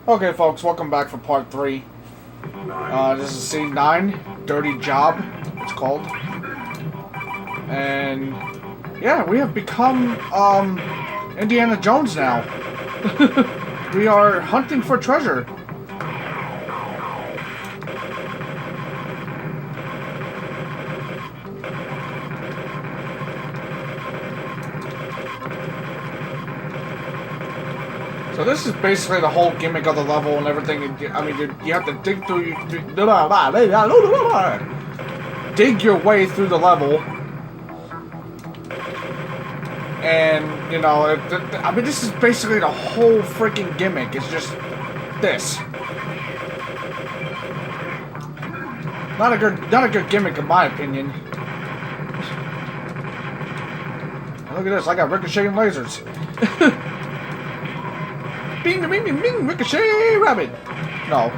Okay, folks, welcome back for part 3. This is scene 9, Dirty Job, it's called. And, yeah, we have become, Indiana Jones now. We are hunting for treasure. So this is basically the whole gimmick of the level and everything. I mean, you have to dig through, dig your way through the level, and you know, I mean, this is basically the whole freaking gimmick. It's just this. Not a good gimmick in my opinion. Look at this! I got ricocheting lasers. Bing, bing, bing, bing, ricochet, rabbit. No.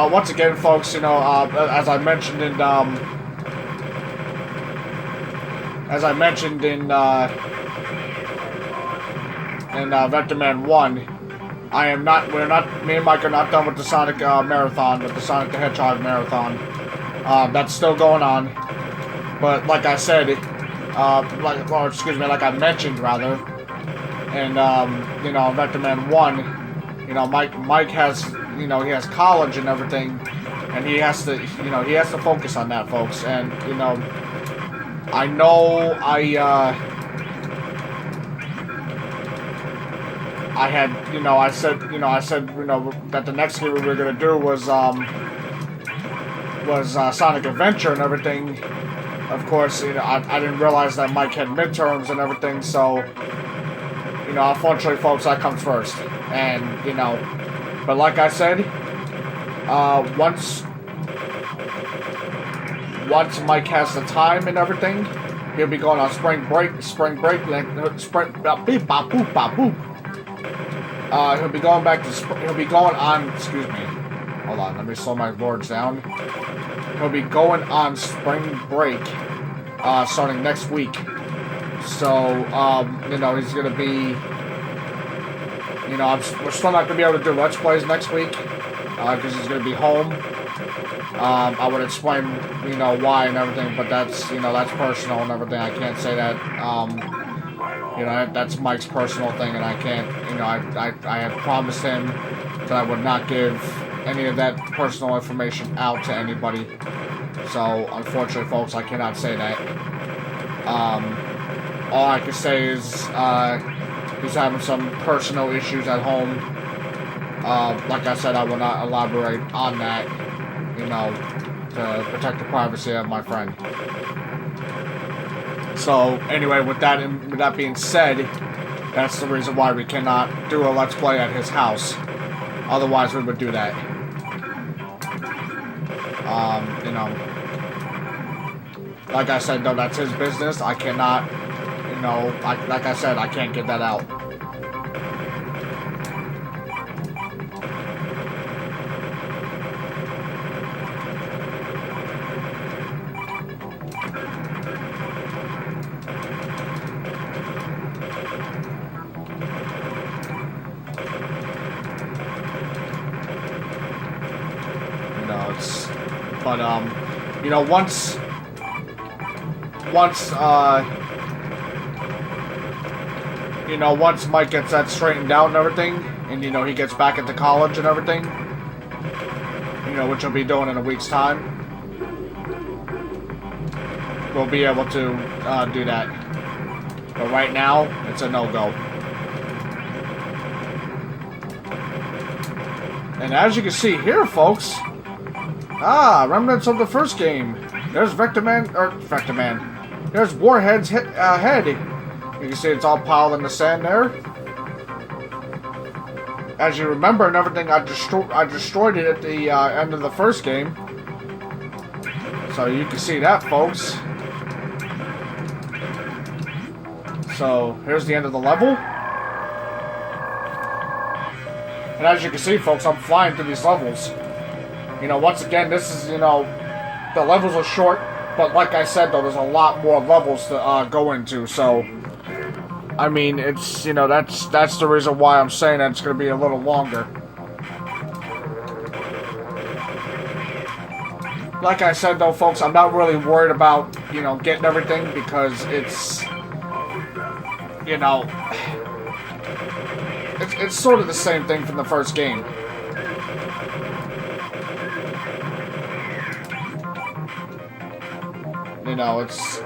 Once again, folks, you know, as I mentioned in Vectorman 1, me and Mike are not done with the Sonic Marathon, with the Sonic the Hedgehog Marathon. That's still going on. But like I said, like I mentioned rather, and you know, Vectorman 1, you know, Mike has, you know, he has college and everything, and he has to focus on that, folks. And you know, I said that the next game we were gonna do was Sonic Adventure and everything. Of course, you know, I didn't realize that Mike had midterms and everything, so, you know, unfortunately, folks, that comes first. And, you know, but like I said, once Mike has the time and everything, he'll be going on spring break, he'll be going on, excuse me, hold on, let me slow my words down. He'll be going on spring break, starting next week. So, you know, he's gonna be, you know, we're still not gonna be able to do Let's Plays next week, because he's gonna be home. I would explain, you know, why and everything, but that's, you know, that's personal and everything. I can't say that, you know, that's Mike's personal thing, and I can't, you know, I had promised him that I would not give any of that personal information out to anybody. So, unfortunately, folks, I cannot say that. All I can say is, he's having some personal issues at home. Like I said, I will not elaborate on that, you know, to protect the privacy of my friend. So, anyway, with that being said, that's the reason why we cannot do a Let's Play at his house. Otherwise, we would do that. You know, like I said, though, that's his business. I cannot, you know, like I said, I can't get that out. But, you know, once Mike gets that straightened out and everything, and, you know, he gets back into college and everything, you know, which he'll be doing in a week's time, we'll be able to, do that. But right now, it's a no-go. And as you can see here, folks, remnants of the first game. There's Vectorman. There's Warhead's head. You can see it's all piled in the sand there. As you remember and everything, I destroyed it at the end of the first game. So you can see that, folks. So here's the end of the level. And as you can see, folks, I'm flying through these levels. You know, once again, this is, you know, the levels are short, but like I said, though, there's a lot more levels to go into, so, I mean, it's, you know, that's the reason why I'm saying that it's going to be a little longer. Like I said, though, folks, I'm not really worried about, you know, getting everything because it's, you know, it's sort of the same thing from the first game. You know, it's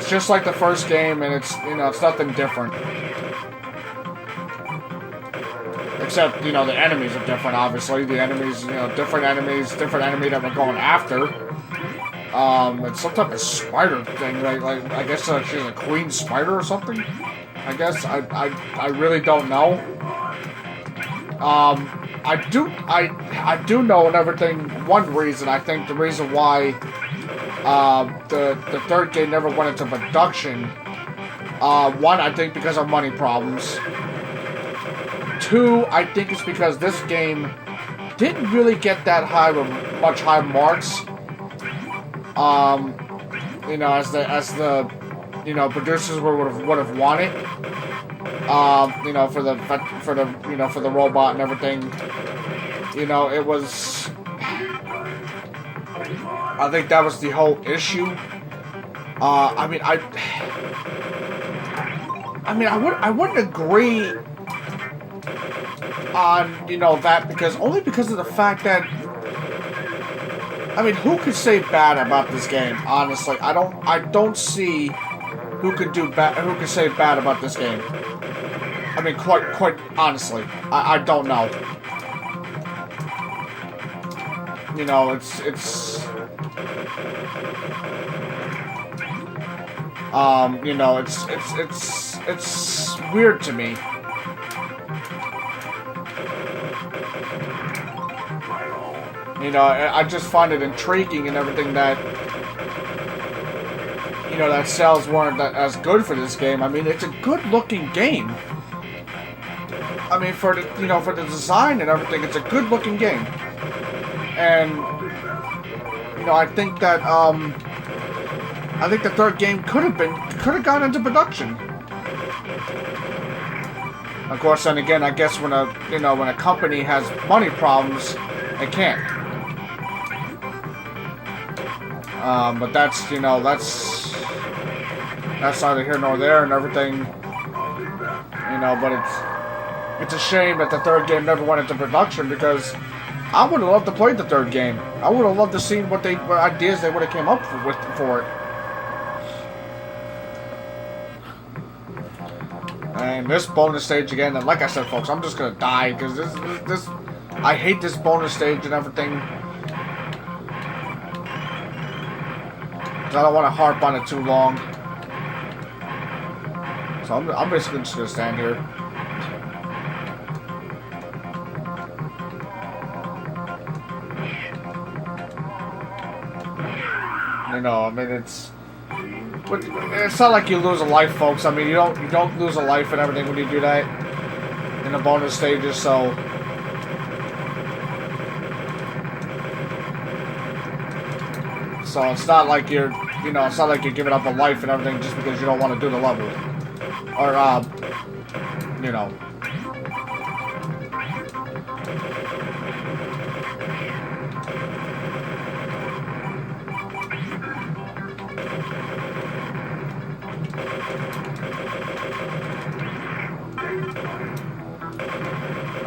just like the first game, and it's, you know, it's nothing different. Except, you know, the enemies are different, obviously. The enemies, you know, different enemy that we're going after. It's some type of spider thing, like I guess she's a queen spider or something. I guess I really don't know. I do know and everything. One reason, I think the reason why the third game never went into production. One, I think because of money problems. Two, I think it's because this game didn't really get that much high marks. You know, as the you know, producers would have wanted. You know, for the robot and everything. You know, it was. I think that was the whole issue. I wouldn't agree on, you know, that because of the fact that, I mean, who could say bad about this game? Honestly, I don't see who could say bad about this game. I mean, quite honestly, I don't know. You know, it's you know, it's weird to me. You know, I just find it intriguing and everything that, you know, that sales weren't as good for this game. I mean, it's a good-looking game. I mean, for the design and everything, it's a good-looking game. And, you know, I think that, the third game could have gone into production. Of course, then again, I guess when a company has money problems, it can't. But that's, you know, that's neither here nor there and everything. You know, but it's a shame that the third game never went into production because I would have loved to play the third game. I would have loved to see what ideas they would have came up with for it. And this bonus stage again, and like I said, folks, I'm just gonna die because this I hate this bonus stage and everything. I don't want to harp on it too long. So I'm basically just gonna stand here. You know, I mean, it's not like you lose a life, folks. I mean, you don't lose a life and everything when you do that in the bonus stages. So, it's not like you're giving up a life and everything just because you don't want to do the level, or you know.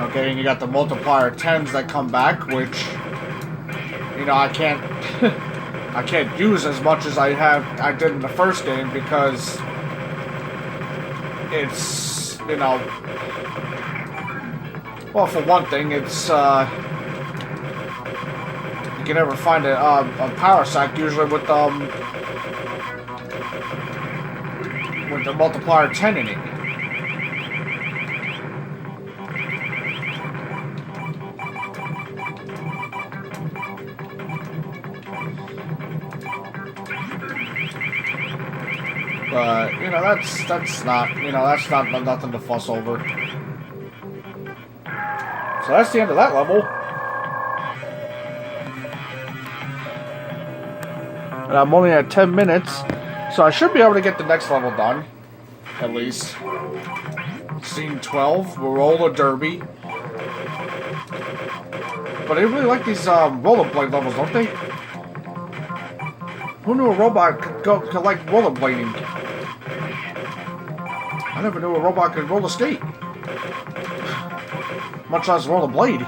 Okay, and you got the multiplier 10s that come back, which, you know, I can't I can't use as much as I did in the first game because it's, you know, well, for one thing, it's you can never find a power sack usually with the multiplier 10 in it. But, you know, that's not, you know, that's not nothing to fuss over. So that's the end of that level. And I'm only at 10 minutes, so I should be able to get the next level done. at least. Scene 12, roller derby. But they really like these rollerblade levels, don't they? Who knew a robot could like rollerblading? I never knew a robot could roller skate. Much less rollerblade.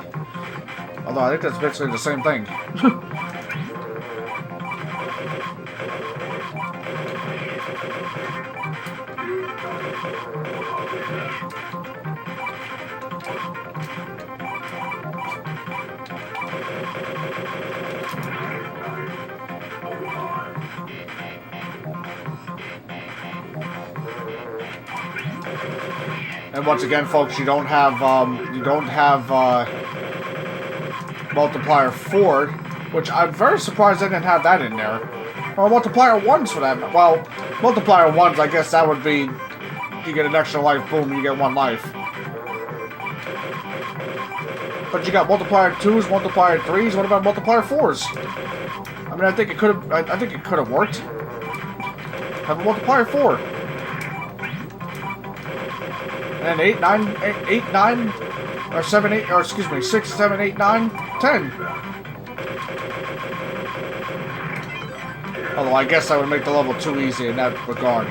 Although I think that's basically the same thing. And once again, folks, you don't have multiplier 4, which I'm very surprised they didn't have that in there. Or multiplier 1s for that. Well, multiplier 1s, I guess that would be you get an extra life, boom, you get 1 life. But you got multiplier 2s, multiplier 3s. What about multiplier 4s? I mean, I think it could have. I think it could have worked. Have a multiplier 4. And 8, 9, 8, 9, or 7, 8, or excuse me, 6, 7, 8, 9, 10. Although I guess I would make the level too easy in that regard.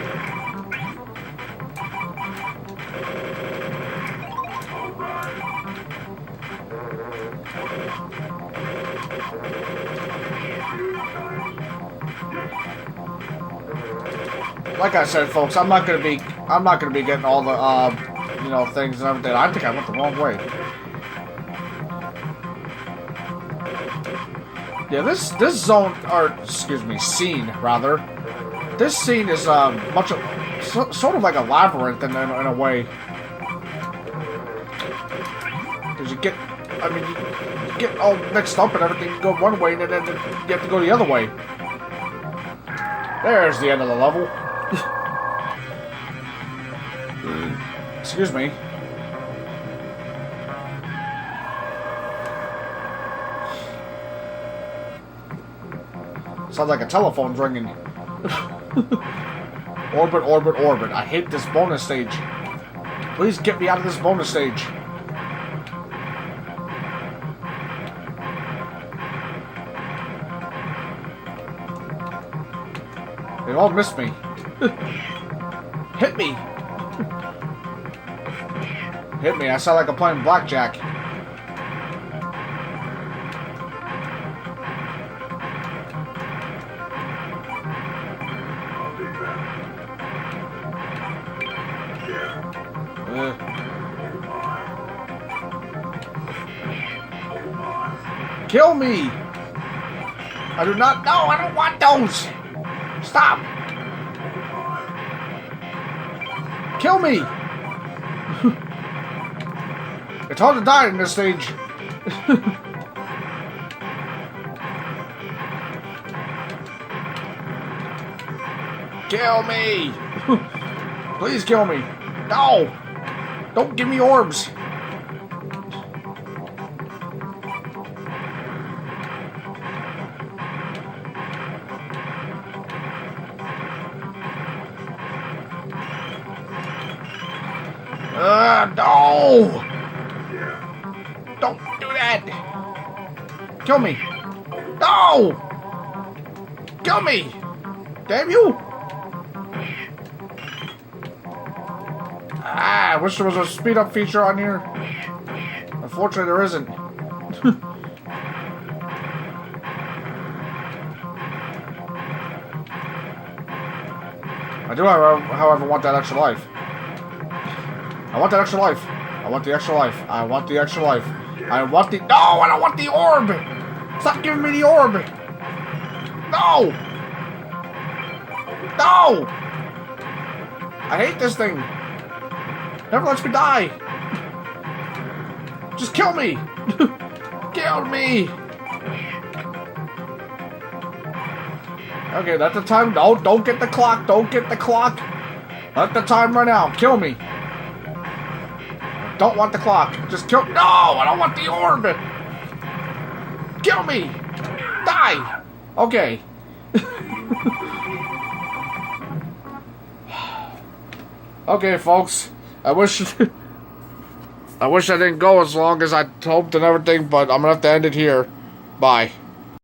Like I said, folks, I'm not gonna be getting all the you know, things and everything. I think I went the wrong way. Yeah, this zone, or excuse me, scene rather. This scene is much of sort of like a labyrinth in a way. Because you get, I mean, you get all mixed up and everything. You go one way and then you have to go the other way. There's the end of the level. Excuse me. Sounds like a telephone's ringing. Orbit, orbit, orbit. I hate this bonus stage. Please get me out of this bonus stage. They all missed me. Hit me. Hit me. I sound like I'm playing blackjack. Kill me! I do not. No, I don't want those! Stop! Kill me! It's hard to die in this stage. Kill me! Please kill me. No! Don't give me orbs. No! Don't do that! Kill me! No! Kill me! Damn you! I wish there was a speed up feature on here. Unfortunately, there isn't. I do, however, want that extra life. I want that extra life. I want the extra life. I want the extra life. I want the... No! I don't want the orb! Stop giving me the orb! No! No! I hate this thing. Never lets me die. Just kill me. Kill me. Okay, that's the time. No, don't get the clock. Don't get the clock. Let the time run out. Kill me. Don't want the clock. Just kill. No, I don't want the orb. Kill me. Die. Okay. Okay, folks. I wish I didn't go as long as I hoped and everything, but I'm gonna have to end it here. Bye.